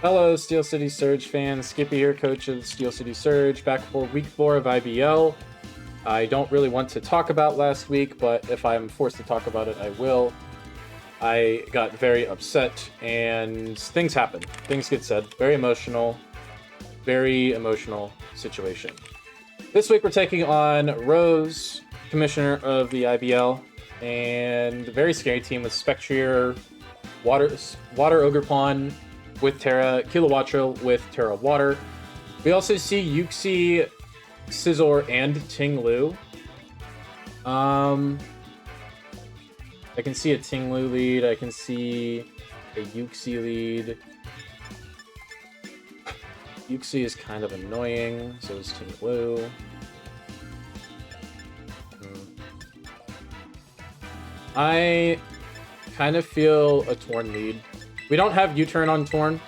Hello, Steel City Surge fans. Kippy here, coach of Steel City Surge, back for week 4 of IBL. I don't really want to talk about last week, but if I'm forced to talk about it, I will. I got very upset, and things happen. Things get said. Very emotional situation. This week we're taking on Rose, Commissioner of the IBL, and a very scary team with Spectrier, Water Ogrepon with Terra, Kilowattrel with Terra Water. We also see Yuxi, Scizor, and Ting Lu. I can see a Ting Lu lead. I can see a Yuxi lead. Yuxi is kind of annoying, so is Ting Lu. I kind of feel a Torn lead. We don't have U-turn on Torn.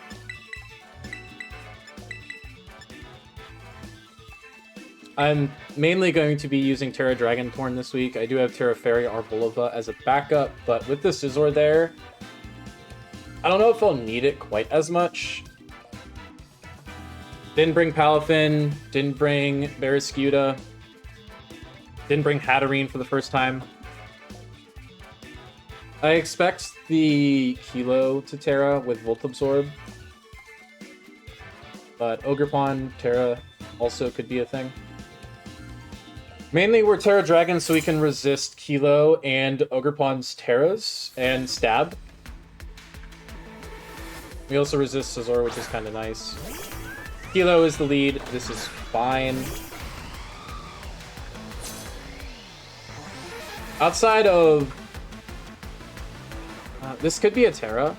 I'm mainly going to be using Terra Dragon Torn this week. I do have Terra Fairy Arbolova as a backup, but with the Scizor there, I don't know if I'll need it quite as much. Didn't bring Palafin, didn't bring Barraskewda, didn't bring Hatterene for the first time. I expect the Kilo to Terra with Volt Absorb, but Ogrepon, Terra also could be a thing. Mainly we're Terra Dragon so we can resist Kilo and Ogrepon's Terras and Stab. We also resist Scizor, which is kind of nice. Kilo is the lead. This is fine. Outside of... this could be a Terra.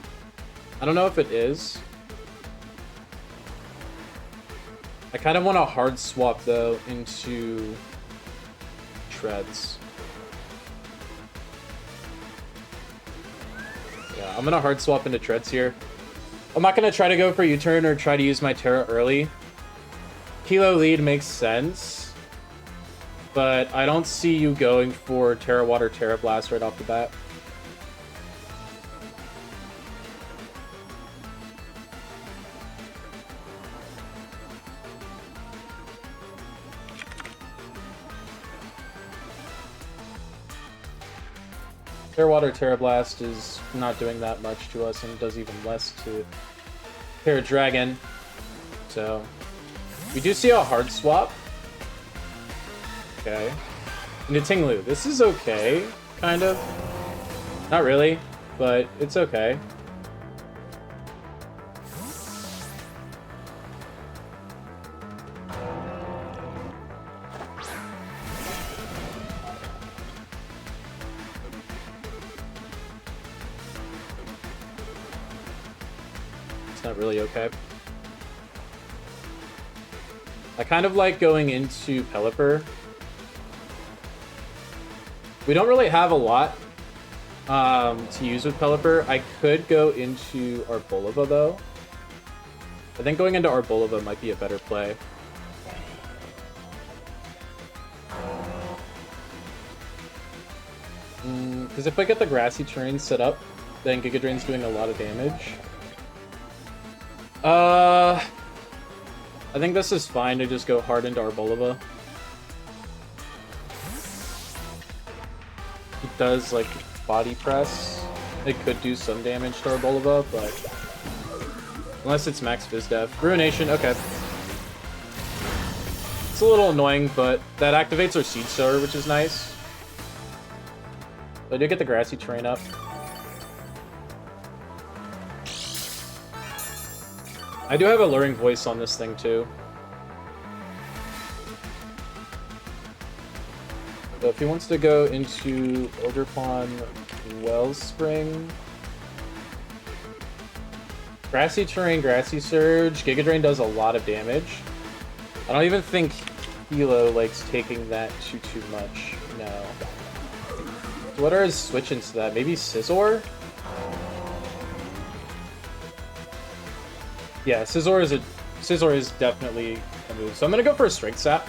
I don't know if it is. I kind of want to hard swap, though, into Treads. Yeah, I'm going to hard swap into Treads here. I'm not going to try to go for U-turn or try to use my Terra early. Kilo lead makes sense, but I don't see you going for Terra Water, Terra Blast right off the bat. Terra Water, Terra Blast is not doing that much to us and does even less to Terra Dragon. So, we do see a hard swap. Okay. Into Ting Lu. This is okay, kind of. Not really, but it's okay. Not really okay. I kind of like going into Pelipper. We don't really have a lot to use with Pelipper. I could go into Arbolova, though. I think going into Arbolova might be a better play. Because if I get the Grassy Terrain set up, then Giga Drain's doing a lot of damage. I think this is fine to just go hard into Arbolova. It does, like, body press. It could do some damage to Arbolova, but... unless it's max Vizdev. Ruination, okay. It's a little annoying, but that activates our Seed Sower, which is nice. I did get the Grassy Terrain up. I do have a Luring Voice on this thing, too. So if he wants to go into Ogrepon Wellspring... Grassy Terrain, Grassy Surge, Giga Drain does a lot of damage. I don't even think Hilo likes taking that too much. No. So what are his switch-ins to that? Maybe Scizor? Yeah, Scizor is definitely a move. So I'm gonna go for a Strength Sap.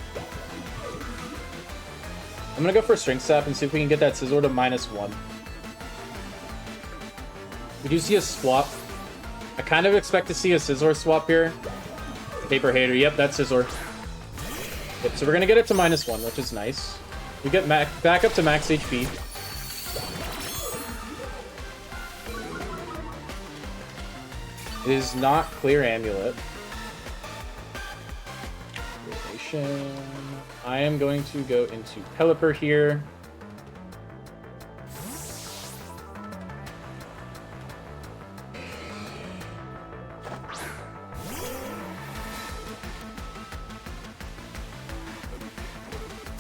I'm gonna go for a Strength Sap and see if we can get that Scizor to -1. We do see a swap I kind of expect to see a Scizor swap here. Paper Hater. Yep, that's Scizor. Yep, so we're going to get it to -1, which is nice. We get back up to max HP. It is not Clear Amulet. I am going to go into Pelipper here.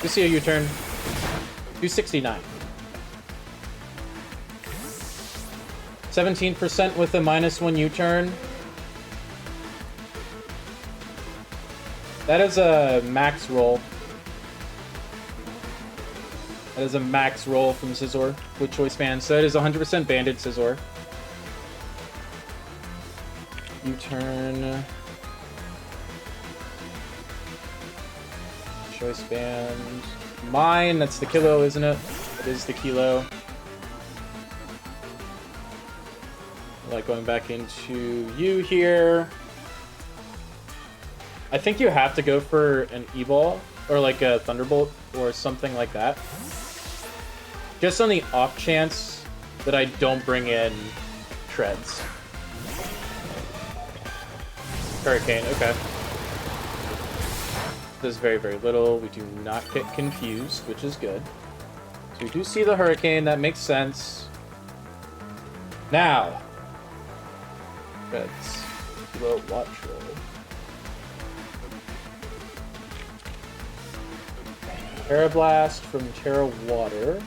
You see a U-turn. 269. 17% with a -1 U-turn. That is a max roll. That is a max roll from Scizor with Choice Band. So it is 100% banded Scizor. U-turn. Choice Band. Mine, that's the kilo, isn't it? It is the kilo. Like going back into you here. I think you have to go for an E-Ball or like a Thunderbolt or something like that. Just on the off chance that I don't bring in Treads. Hurricane, okay. Does very, very little. We do not get confused, which is good. So we do see the Hurricane. That makes sense. Now. Let's low watch roll. Terra Blast from Terra Water.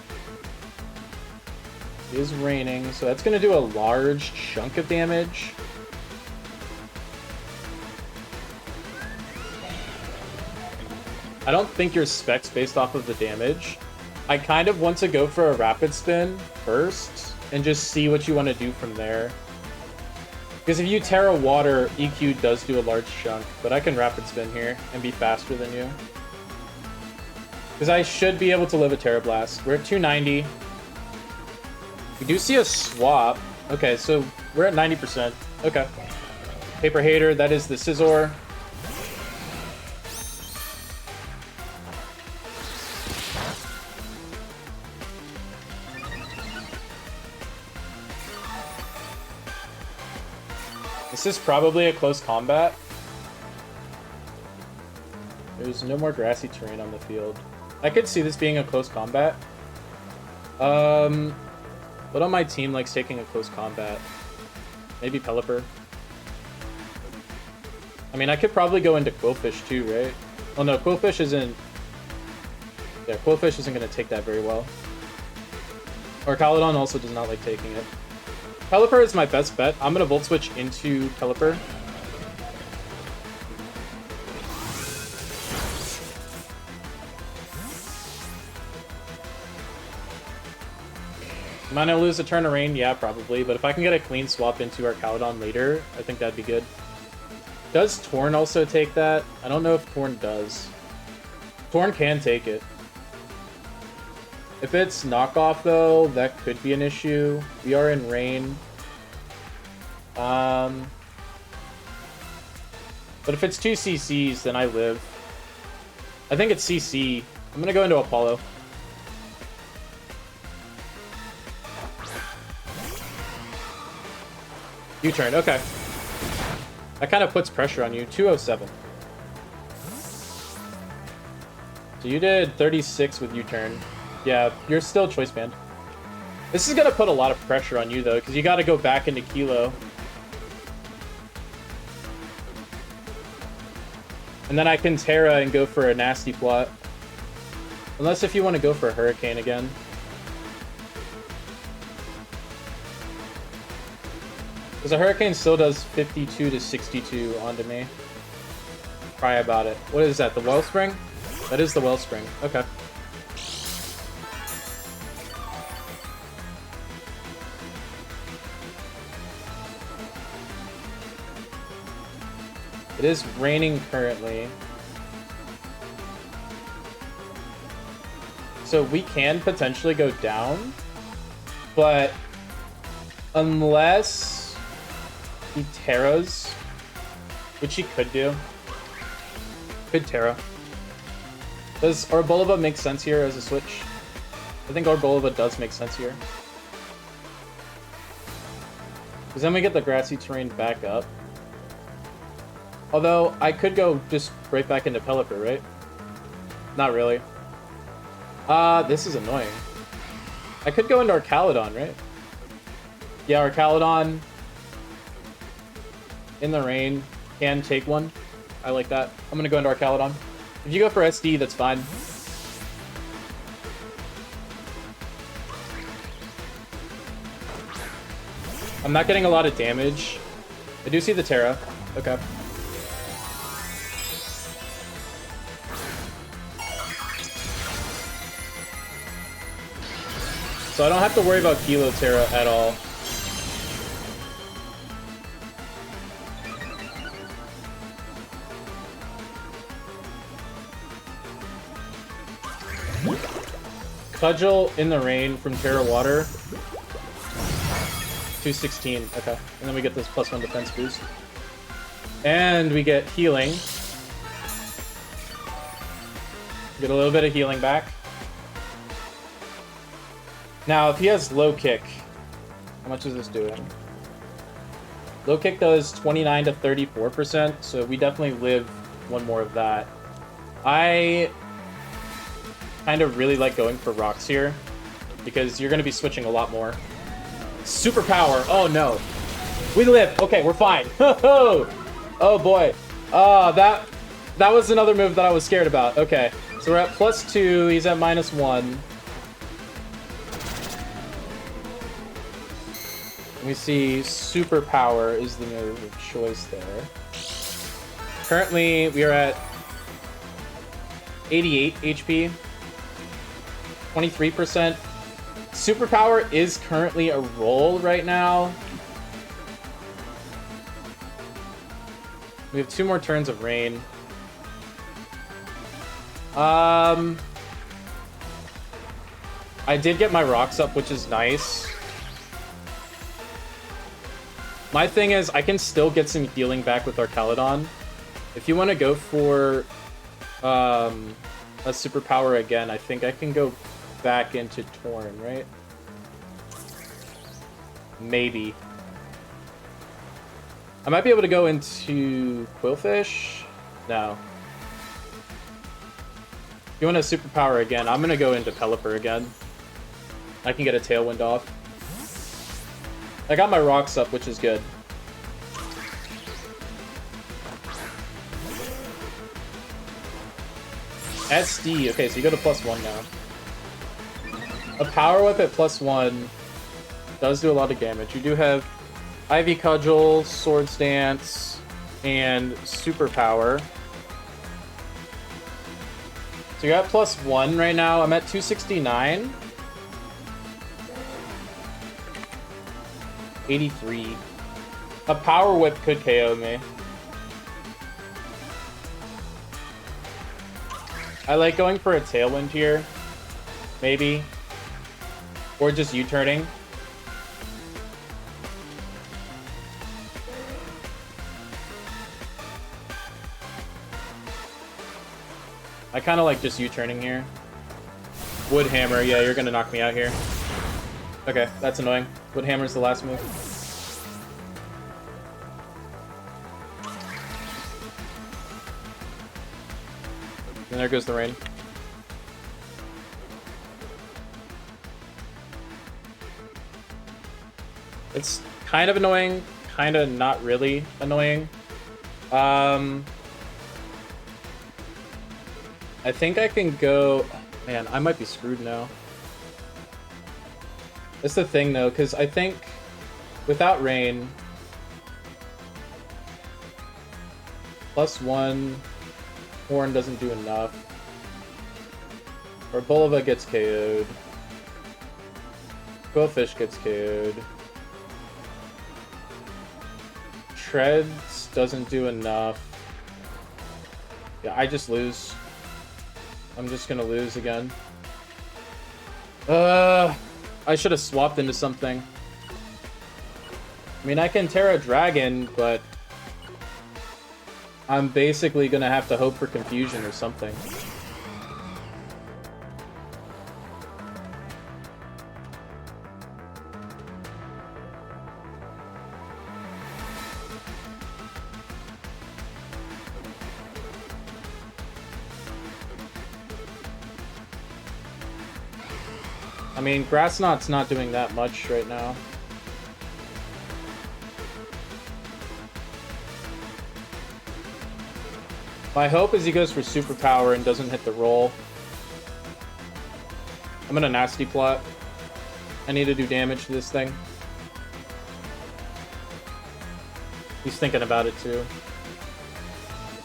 It is raining, so that's going to do a large chunk of damage. I don't think your spec's based off of the damage. I kind of want to go for a Rapid Spin first and just see what you want to do from there. Because if you Terra Water, EQ does do a large chunk, but I can Rapid Spin here and be faster than you. Because I should be able to live a Terra Blast. We're at 290. We do see a swap. Okay, so we're at 90%. Okay. Paper Hater, that is the Scizor. This is probably a close combat. There's no more grassy terrain on the field. I could see this being a close combat. What on my team likes taking a close combat? Maybe Pelipper. I mean, I could probably go into Quillfish too, right? Oh no, Quillfish isn't... Yeah, Quillfish isn't going to take that very well. Or Caledon also does not like taking it. Pelipper is my best bet. I'm going to Volt Switch into Pelipper. Am I going to lose a turn of rain? Yeah, probably. But if I can get a clean swap into our Caledon later, I think that'd be good. Does Torn also take that? I don't know if Torn does. Torn can take it. If it's knockoff, though, that could be an issue. We are in rain. But if it's 2 CCs, then I live. I think it's CC. I'm going to go into Apollo. U-turn, okay. That kind of puts pressure on you. 207. So you did 36 with U-turn. Yeah, you're still Choice Band. This is going to put a lot of pressure on you, though, because you got to go back into Kilo. And then I can Terra and go for a nasty plot. Unless if you want to go for a Hurricane again. Because a Hurricane still does 52 to 62 onto me. Cry about it. What is that, the Wellspring? That is the Wellspring. Okay. It is raining currently. So we can potentially go down. But unless He Terras, which he could do. Could Terra. Does Arbolova make sense here as a switch? I think Arbolova does make sense here. Because then we get the grassy terrain back up. Although, I could go just right back into Pelipper, right? Not really. This is annoying. I could go into Archaludon, right? Yeah, Archaludon in the rain can take one. I like that. I'm gonna go into Archaludon. If you go for SD, that's fine. I'm not getting a lot of damage. I do see the Terra. Okay. So I don't have to worry about Kilo Terra at all. Cudgel in the rain from Terra Water. 216. Okay. And then we get this +1 defense boost. And we get healing. Get a little bit of healing back. Now, if he has low kick, how much is this doing? Low kick does 29 to 34%, so we definitely live one more of that. I kind of really like going for rocks here, because you're going to be switching a lot more. Super power! Oh no. We live! Okay, we're fine. Oh boy. That was another move that I was scared about. Okay, so we're at +2, he's at -1. We see super power is the move of choice there. Currently, we are at 88 HP, 23%. Superpower is currently a roll right now. We have 2 more turns of rain. I did get my rocks up, which is nice. My thing is, I can still get some healing back with Archaludon. If you want to go for a superpower again, I think I can go back into Torn, right? Maybe. I might be able to go into Quillfish? No. If you want a superpower again, I'm going to go into Pelipper again. I can get a Tailwind off. I got my rocks up, which is good. SD. Okay, so you go to +1 now. A Power Whip at +1 does do a lot of damage. You do have Ivy Cudgel, Swords Dance, and Superpower. So you're at +1 right now. I'm at 269. 83. A Power Whip could KO me. I like going for a Tailwind here. Maybe. Or just U-turning. I kind of like just U-turning here. Wood Hammer. Yeah, you're going to knock me out here. Okay, that's annoying. Wood Hammer's the last move. And there goes the rain. It's kind of annoying, kind of not really annoying. I think I can go... Man, I might be screwed now. That's the thing, though, because I think without rain, +1, Horn doesn't do enough. Or Bulova gets KO'd. Quillfish gets KO'd. Treads doesn't do enough. Yeah, I just lose. I'm just gonna lose again. I should have swapped into something. I mean, I can Terra Dragon, but I'm basically gonna have to hope for confusion or something. I mean, Grass Knot's not doing that much right now. My hope is he goes for superpower and doesn't hit the roll. I'm gonna nasty plot. I need to do damage to this thing. He's thinking about it too.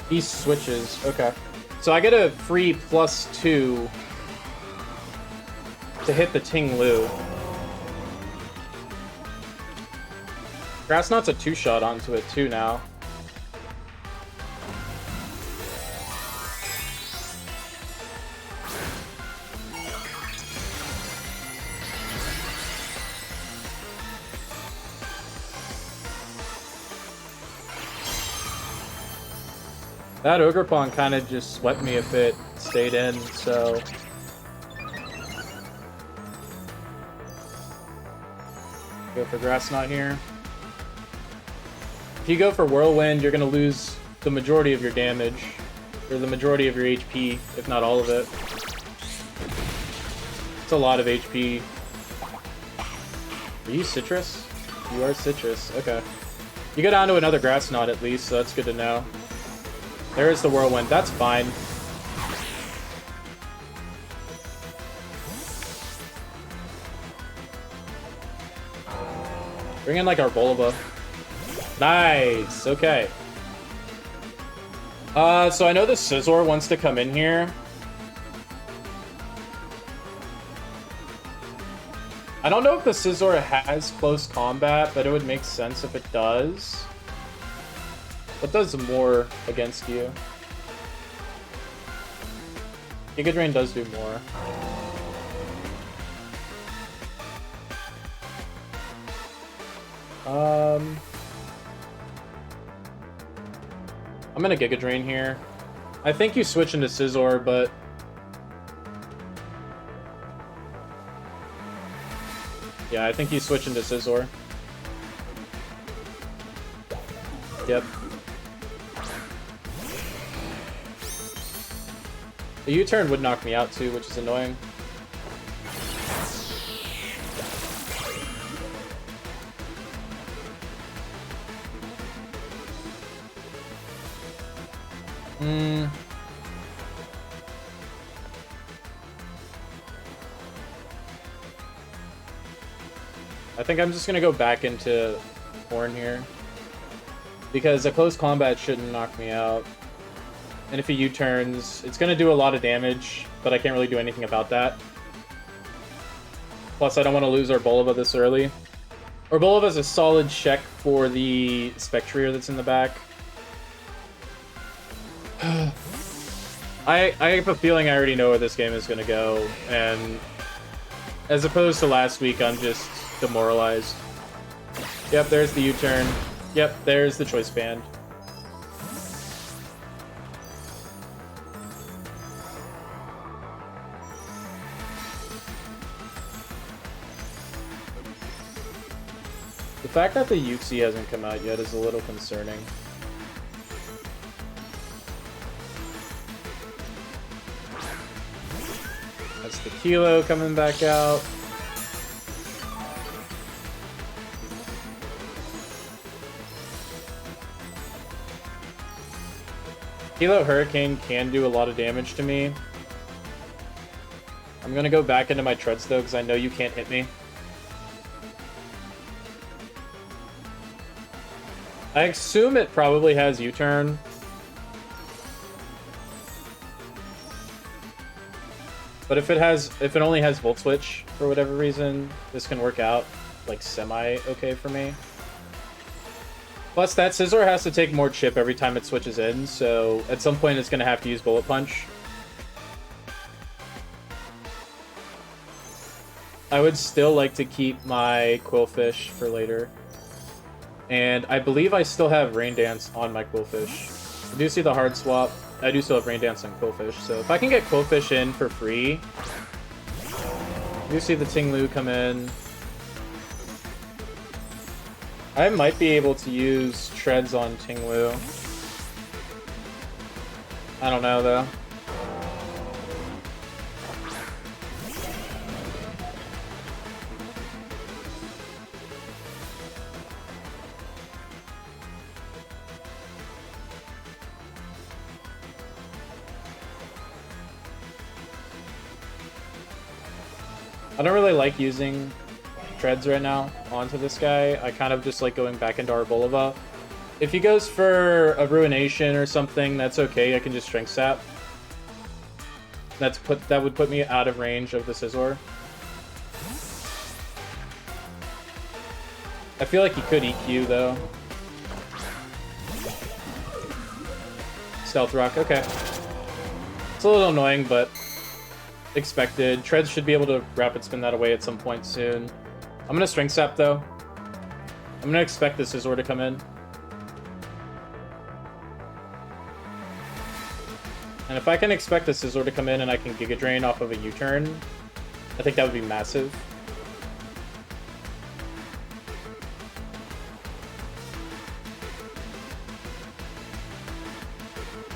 He switches. Okay. So I get a free +2 to hit the Ting Lu. Grass Knot's a 2-shot onto it too now. That Ogerpon kind of just swept me if it stayed in, so... Go for Grass Knot here. If you go for Whirlwind, you're going to lose the majority of your damage, or the majority of your HP, if not all of it. It's a lot of HP. Are you Citrus? You are Citrus, okay. You go down to another Grass Knot at least, so that's good to know. There is the Whirlwind, that's fine. Bring in like our Bolova. Nice, okay. So I know the Scizor wants to come in here. I don't know if the Scizor has close combat, but it would make sense if it does. What does more against you? Giga Drain does do more. I'm gonna Giga Drain here. I think you switch into Scizor, but... Yeah, I think you switch into Scizor. Yep. The U-turn would knock me out too, which is annoying. I think I'm just gonna go back into Horn here. Because a close combat shouldn't knock me out. And if he U-turns, it's going to do a lot of damage, but I can't really do anything about that. Plus, I don't want to lose our Bolova this early. Our Bolova is a solid check for the Spectrier that's in the back. I have a feeling I already know where this game is going to go, and as opposed to last week, I'm just demoralized. Yep, there's the U-turn. Yep, there's the Choice Band. The fact that the Uxie hasn't come out yet is a little concerning. That's the Kilo coming back out. Kilo Hurricane can do a lot of damage to me. I'm gonna go back into my Treads though, because I know you can't hit me. I assume it probably has U-turn. But if it only has Volt Switch for whatever reason, this can work out like semi-okay for me. Plus, that Scizor has to take more chip every time it switches in, so at some point it's going to have to use Bullet Punch. I would still like to keep my Quillfish for later. And I believe I still have Rain Dance on my Quillfish. I do see the hard swap. I do still have Rain Dance on Quillfish. So if I can get Quillfish in for free, I do see the Ting-Lu come in. I might be able to use Treads on Ting-Lu. I don't know, though. I don't really like using Treads right now onto this guy. I kind of just like going back into Arboleva. If he goes for a Ruination or something, that's okay. I can just Strength Sap. That would put me out of range of the Scizor. I feel like he could EQ though. Stealth Rock, okay. It's a little annoying, but expected. Treads should be able to Rapid Spin that away at some point soon. I'm gonna Strength Sap though. I'm gonna expect the Scizor to come in. And if I can expect the Scizor to come in and I can Giga Drain off of a U-turn, I think that would be massive.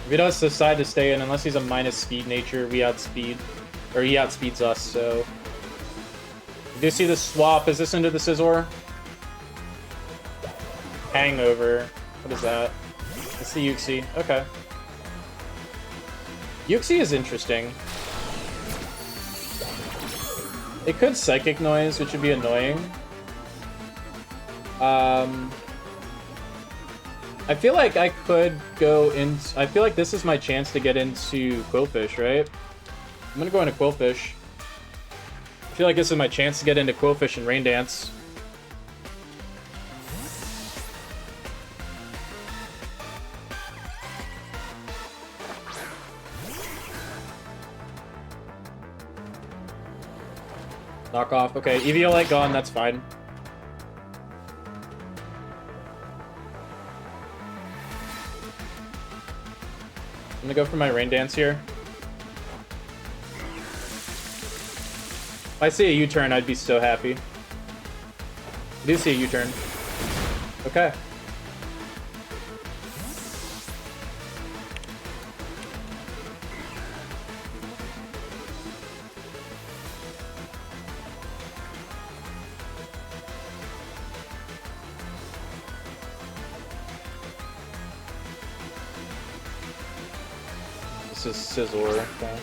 If he does decide to stay in, unless he's a minus speed nature, we outspeed, or he outspeeds us, so. Do you see the swap? Is this into the Scizor? Hangover. What is that? It's the Uxie. Okay. Uxie is interesting. It could Psychic Noise, which would be annoying. I feel like I could go in. I feel like this is my chance to get into Quillfish, right? I'm gonna go into Quillfish. I feel like this is my chance to get into Quillfish and Rain Dance. Knock off. Okay, Eviolite gone, that's fine. I'm gonna go for my Rain Dance here. If I see a U-turn, I'd be so happy. I do see a U-turn. Okay. This is Scizor. Okay.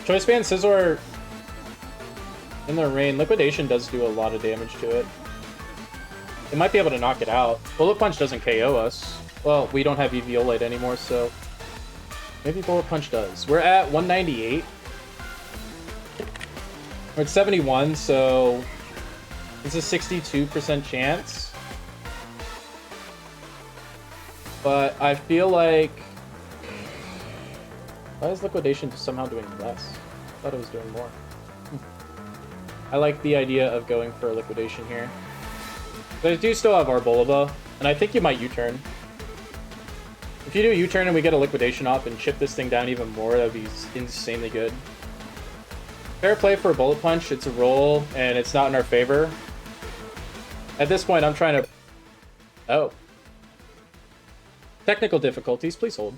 Choice Band Scizor in the rain. Liquidation does do a lot of damage to it. It might be able to knock it out. Bullet Punch doesn't KO us. Well, we don't have Eviolite anymore, so maybe Bullet Punch does. We're at 198. We're at 71, so it's a 62% chance. But I feel like... Why is Liquidation somehow doing less? I thought it was doing more. I like the idea of going for a Liquidation here. But I do still have Arboleva, and I think you might U-turn. If you do a U-turn and we get a Liquidation off and chip this thing down even more, that would be insanely good. Fair play for a Bullet Punch. It's a roll, and it's not in our favor. At this point, I'm trying to... Oh. Technical difficulties, please hold.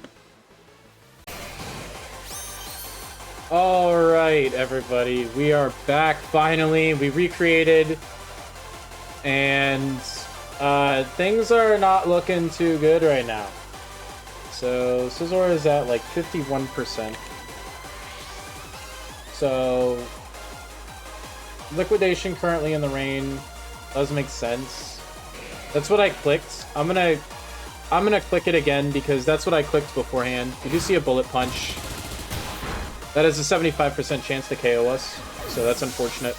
Alright, everybody. We are back, finally. We recreated. And things are not looking too good right now. So, Scizor is at like 51%. So, Liquidation currently in the rain does make sense. That's what I clicked. I'm gonna click it again because that's what I clicked beforehand. We do see a Bullet Punch. That is a 75% chance to KO us, so that's unfortunate.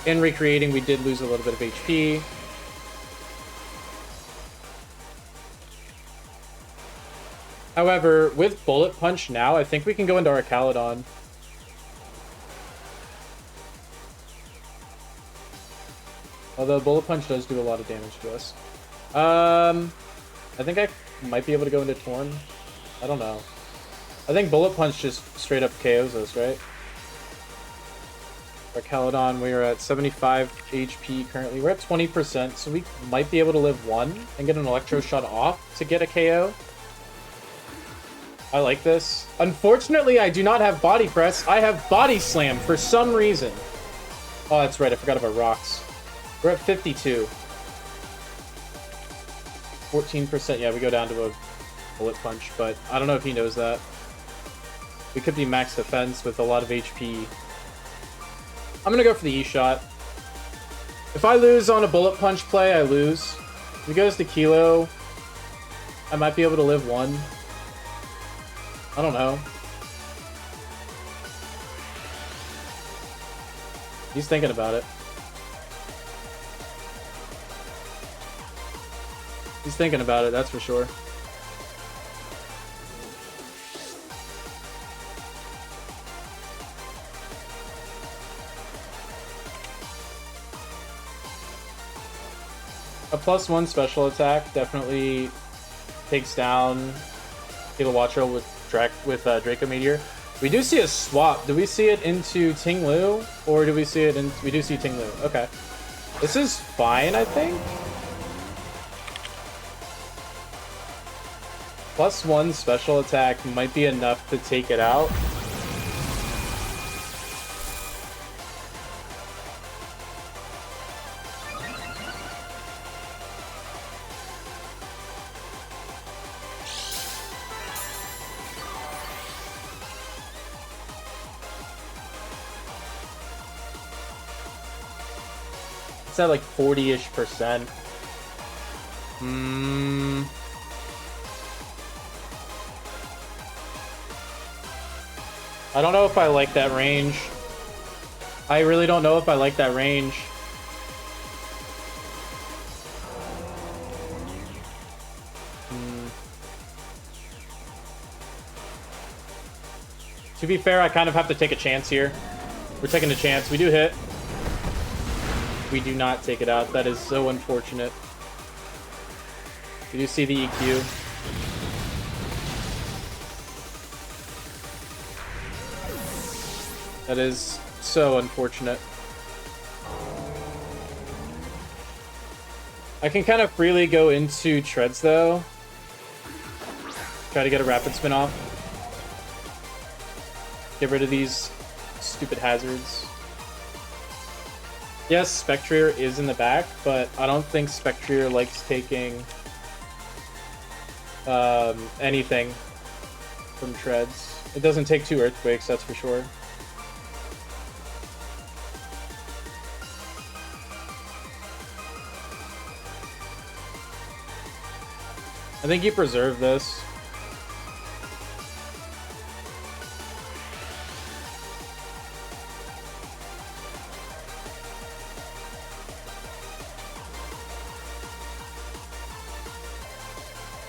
In recreating, we did lose a little bit of HP. However, with Bullet Punch now, I think we can go into our Caledon. Although Bullet Punch does do a lot of damage to us. I think I might be able to go into Torn. I don't know. I think Bullet Punch just straight up KOs us, right? Our Caledon, we are at 75 HP currently. We're at 20%, so we might be able to live one and get an Electro Shot off to get a KO. I like this. Unfortunately, I do not have Body Press. I have Body Slam for some reason. Oh, that's right. I forgot about rocks. We're at 52. 14%. Yeah, we go down to a Bullet Punch, but I don't know if he knows that. We could be max defense with a lot of HP. I'm gonna go for the E-Shot. If I lose on a Bullet Punch play, I lose. If he goes to Kilo, I might be able to live one. I don't know. He's thinking about it. He's thinking about it, that's for sure. A +1 special attack definitely takes down Kilowattrel with Draco Meteor. We do see a swap. Do we see it into Ting Lu? Or do we see it in... We do see Ting Lu. Okay. This is fine, I think. +1 special attack might be enough to take it out. It's at like 40-ish%. I don't know if I like that range. I really don't know if I like that range. To be fair, I kind of have to take a chance here. We're taking a chance. We do hit. We do not take it out. That is so unfortunate. You do see the EQ. That is so unfortunate. I can kind of freely go into treads though. Try to get a rapid spin off. Get rid of these stupid hazards. Yes, Spectrier is in the back, but I don't think Spectrier likes taking anything from treads. It doesn't take 2 earthquakes, that's for sure. I think you preserve this.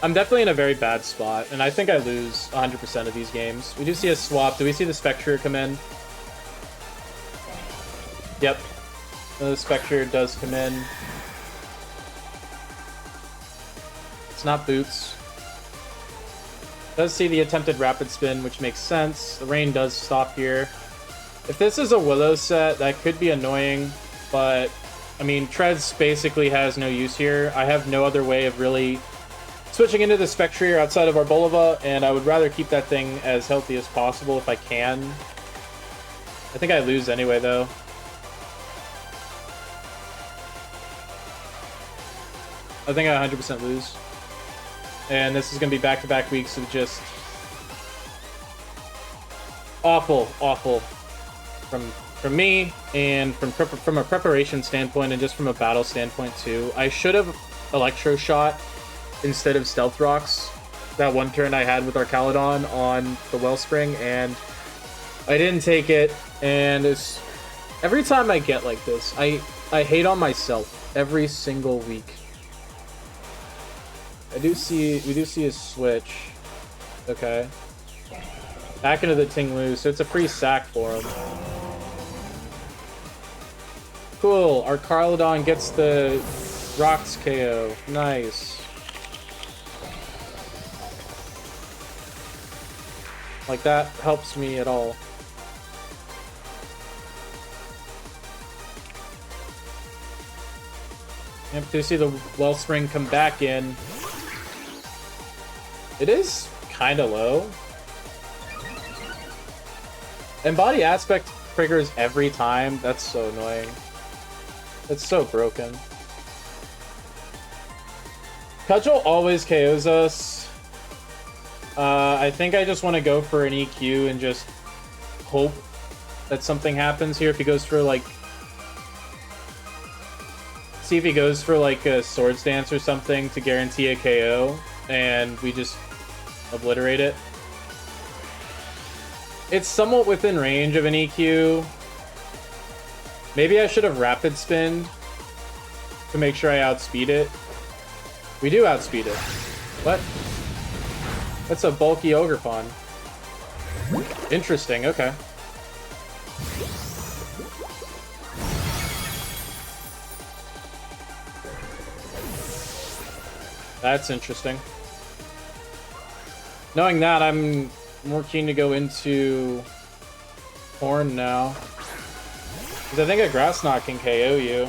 I'm definitely in a very bad spot, and I think I lose 100% of these games. We do see a swap. Do we see the Spectre come in? Yep. The Spectre does come in. It's not Boots. Does see the attempted rapid spin, which makes sense. The rain does stop here. If this is a Willow set, that could be annoying, but I mean, Treads basically has no use here. I have no other way of really switching into the Spectrier outside of our Bolova, and I would rather keep that thing as healthy as possible if I can. I think I lose anyway, though. I think I 100% lose. And this is going to be back-to-back weeks of just awful from me, and from a preparation standpoint, and just from a battle standpoint, too. I should have Electro Shot instead of Stealth Rocks that one turn I had with our Caledon on the Wellspring, and I didn't take it, and it's every time I get like this, I hate on myself every single week. We do see a switch. Okay. Back into the Ting Lu, so it's a free sack for him. Cool. Our Carlodon gets the Rocks KO. Nice. Like, that helps me at all. Yep, to see the Wellspring come back in. It is kind of low. And Body Aspect triggers every time. That's so annoying. It's so broken. Cudgel always KOs us. I think I just want to go for an EQ and just hope that something happens here. If he goes for, like... See if he goes for, like, a Swords Dance or something to guarantee a KO. And we just obliterate it. It's somewhat within range of an EQ. Maybe I should have Rapid Spinned to make sure I outspeed it. We do outspeed it. What? That's a bulky Ogerpon. Interesting, okay. That's interesting. Knowing that, I'm more keen to go into Horn now. Because I think a Grass Knot can KO you.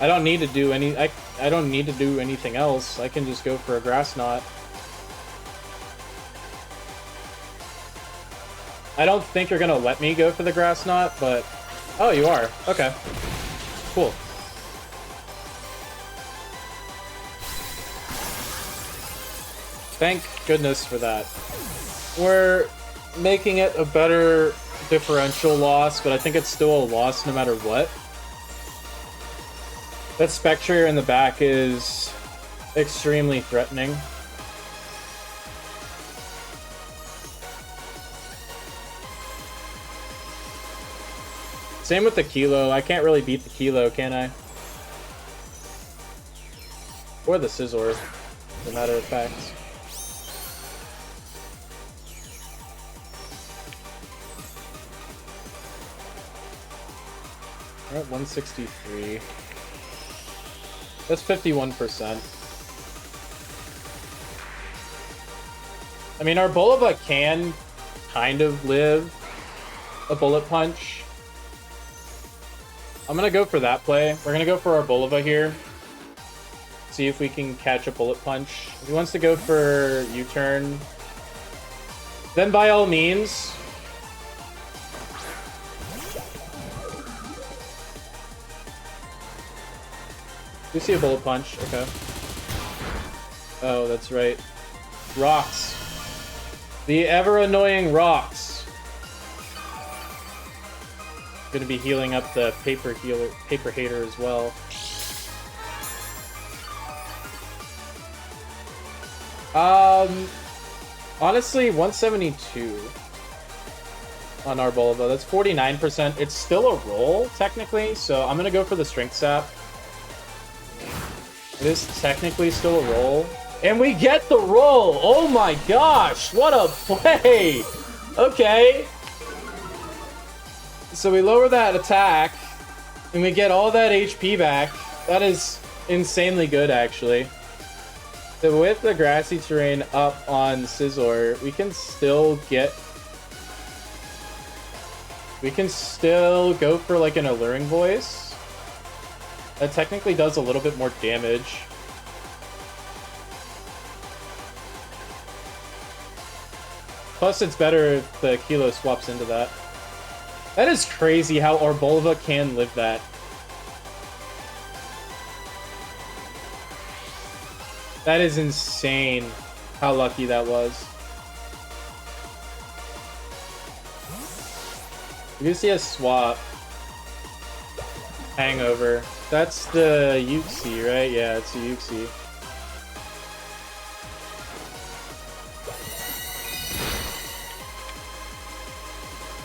I don't need to do I don't need to do anything else. I can just go for a Grass Knot. I don't think you're gonna let me go for the Grass Knot, but... Oh, you are. Okay. Cool. Thank goodness for that. We're making it a better differential loss, but I think it's still a loss no matter what. That Spectre in the back is extremely threatening. Same with the Kilo. I can't really beat the Kilo, can I? Or the Scizor, as a matter of fact. We're at 163. That's 51%. I mean, our Bulova can kind of live a Bullet Punch. I'm gonna go for that play. We're gonna go for our Bulova here. See if we can catch a Bullet Punch. If he wants to go for U-turn, then by all means. We see a Bullet Punch, okay. Oh, that's right. Rocks. The ever-annoying Rocks. Gonna be healing up the Paper Hater as well. Honestly, 172 on our Bulova. That's 49%. It's still a roll, technically, so I'm gonna go for the Strength Sap. It is technically still a roll. And we get the roll! Oh my gosh! What a play! Okay. So we lower that attack, and we get all that HP back. That is insanely good, actually. So with the Grassy Terrain up on Scizor, we can still go for like an Alluring Voice. That technically does a little bit more damage. Plus, it's better if the Kilo swaps into that. That is crazy how our Bulova can live that. That is insane how lucky that was. You can see a swap. Hangover. That's the Uxie, right? Yeah, it's the Uxie.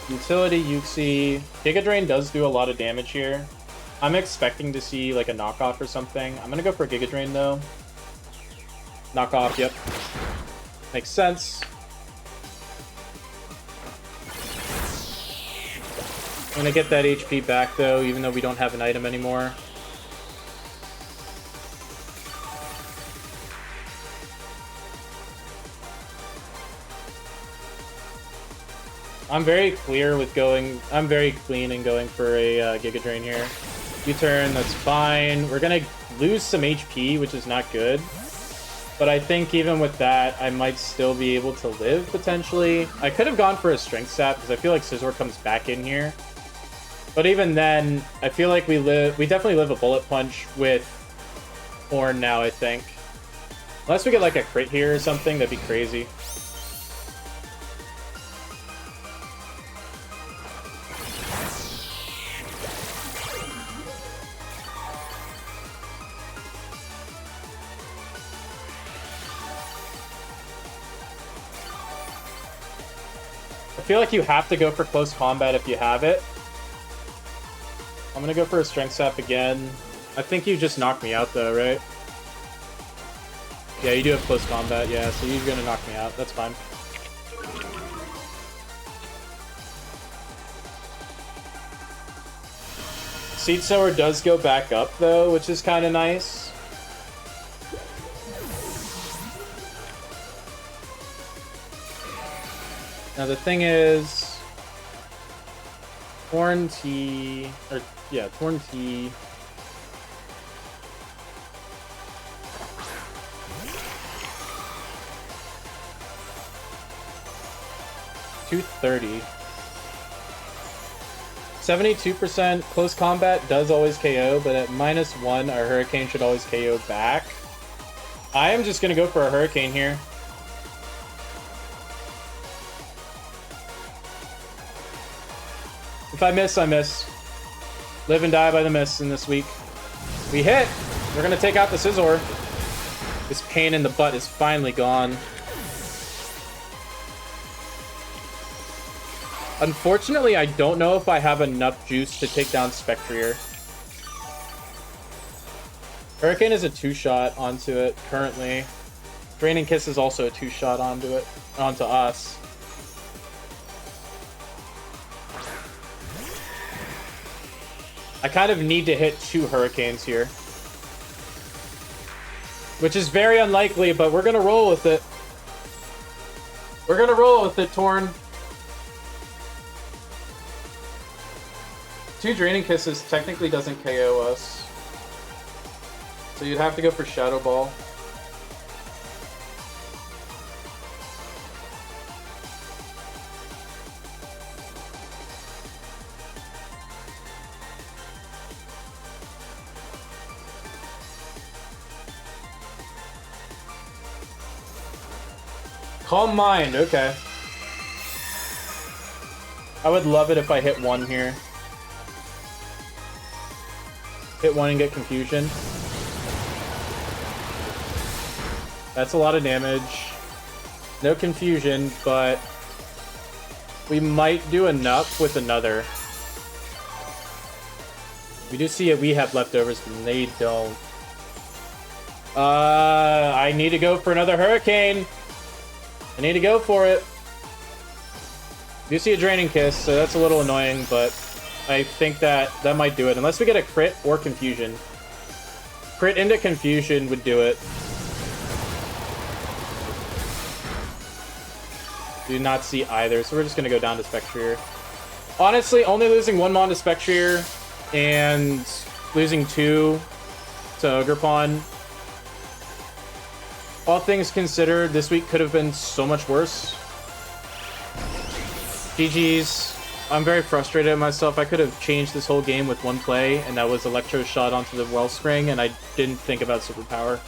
Utility, Uxie. Giga Drain does do a lot of damage here. I'm expecting to see like a knockoff or something. I'm gonna go for Giga Drain though. Knockoff, yep. Makes sense. I'm gonna get that HP back, though, even though we don't have an item anymore. I'm very clear with going... I'm very clean in going for a Giga Drain here. U-turn, that's fine. We're gonna lose some HP, which is not good. But I think even with that, I might still be able to live, potentially. I could have gone for a Strength Sap, because I feel like Scizor comes back in here. But even then, I feel like we definitely live a Bullet Punch with Horn now, I think. Unless we get like a crit here or something, that'd be crazy. I feel like you have to go for close combat if you have it. I'm gonna go for a Strength Sap again. I think you just knocked me out though, right? Yeah, you do have close combat, yeah, so you're gonna knock me out. That's fine. Seed Sower does go back up though, which is kind of nice. Now the thing is, Torn Tea, or yeah, Torn Tea. $230. 72% close combat does always KO, but at -1, our Hurricane should always KO back. I am just gonna go for a Hurricane here. If I miss, I miss. Live and die by the miss in this week. We hit! We're gonna take out the Scizor. This pain in the butt is finally gone. Unfortunately, I don't know if I have enough juice to take down Spectrier. Hurricane is a 2-shot onto it currently. Draining Kiss is also a 2-shot onto us. I kind of need to hit 2 Hurricanes here. Which is very unlikely, but we're gonna roll with it. We're gonna roll with it, Torn. 2 Draining Kisses technically doesn't KO us. So you'd have to go for Shadow Ball. Calm Mind, okay. I would love it if I hit 1 here. Hit 1 and get Confusion. That's a lot of damage. No Confusion, but we might do enough with another. We do see it. We have leftovers, but they don't. I need to go for another Hurricane. I need to go for it. You see a Draining Kiss, so that's a little annoying, but I think that might do it. Unless we get a crit or Confusion. Crit into Confusion would do it. Do not see either, so we're just going to go down to Spectrier. Honestly, only losing 1 Mon to Spectrier and losing 2 to Ogerpon. All things considered, this week could have been so much worse. GG's. I'm very frustrated at myself. I could have changed this whole game with 1 play, and that was Electro Shot onto the Wellspring, and I didn't think about Superpower.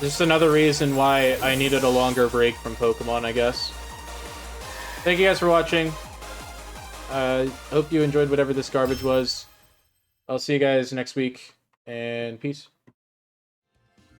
Just another reason why I needed a longer break from Pokemon, I guess. Thank you guys for watching. Hope you enjoyed whatever this garbage was. I'll see you guys next week, and peace.